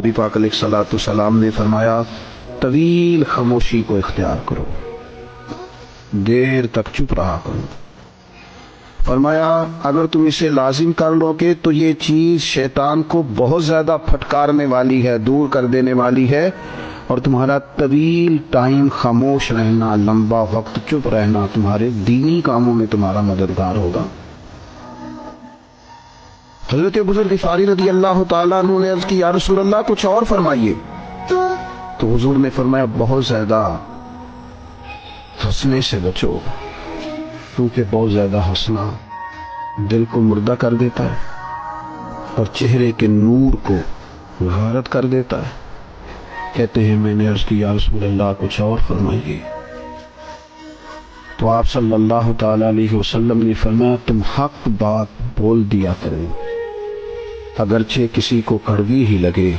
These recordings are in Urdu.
نبی پاک علیہ الصلوۃ والسلام نے فرمایا طویل خاموشی کو اختیار کرو، دیر تک چپ رہا کرو۔ فرمایا اگر تم اسے لازم کر لو گے تو یہ چیز شیطان کو بہت زیادہ پھٹکارنے والی ہے، دور کر دینے والی ہے، اور تمہارا طویل ٹائم خاموش رہنا، لمبا وقت چپ رہنا تمہارے دینی کاموں میں تمہارا مددگار ہوگا۔ حضرت ابو ذر غفاری رضی اللہ تعالیٰ عنہ نے عرض کی یا رسول اللہ کچھ اور فرمائیے، تو حضور نے فرمایا بہت زیادہ ہنسنے سے بچو، کیونکہ بہت زیادہ ہنسنا دل کو مردہ کر دیتا ہے اور چہرے کے نور کو غارت کر دیتا ہے۔ کہتے ہیں میں نے عرض کی یا رسول اللہ کچھ اور فرمائیے، تو آپ صلی اللہ تعالی علیہ وسلم نے فرمایا تم حق بات بول دیا کریں اگرچہ کسی کو کڑوی ہی لگے۔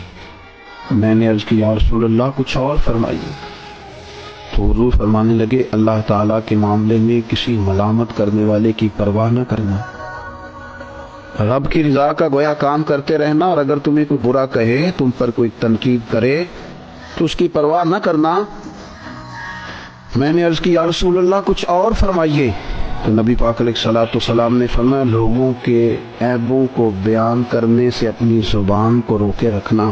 میں نے عرض کی یا رسول اللہ کچھ اور فرمائیے، تو حضور فرمانے لگے اللہ تعالیٰ کے معاملے میں کسی ملامت کرنے والے کی پرواہ نہ کرنا، رب کی رضا کا گویا کام کرتے رہنا، اور اگر تمہیں کوئی برا کہے، تم پر کوئی تنقید کرے تو اس کی پرواہ نہ کرنا۔ میں نے عرض کی یا رسول اللہ کچھ اور فرمائیے، تو نبی پاک علیہ الصلوۃ والسلام نے فرمایا لوگوں کے عیبوں کو بیان کرنے سے اپنی زبان کو روکے رکھنا،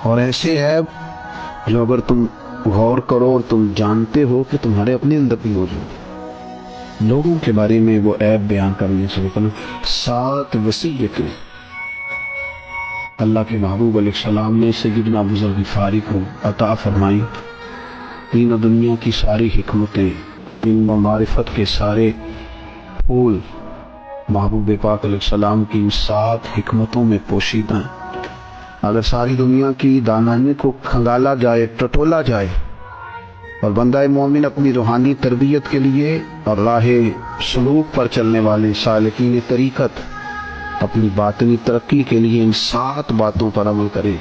اور ایسے عیب جو اگر تم غور کرو اور تم جانتے ہو کہ تمہارے اپنے اندر بھی موجود، لوگوں کے بارے میں وہ عیب بیان کرنے سے روکنا۔ 7 وصیتیں اللہ کے محبوب علیہ السلام نے سیدنا ابو ذر غفاری کو عطا فرمائی۔ دین و دنیا کی ساری حکمتیں، علم و معرفت کے سارے پھول محبوب پاک علیہ السلام کی 7 حکمتوں میں پوشیدہ ہیں۔ اگر ساری دنیا کی دانائی کو کھنگالا جائے، ٹٹولا جائے، اور بندہ مومن اپنی روحانی تربیت کے لیے اور راہ سلوک پر چلنے والے سالکین طریقت اپنی باطنی ترقی کے لیے ان 7 باتوں پر عمل کرے،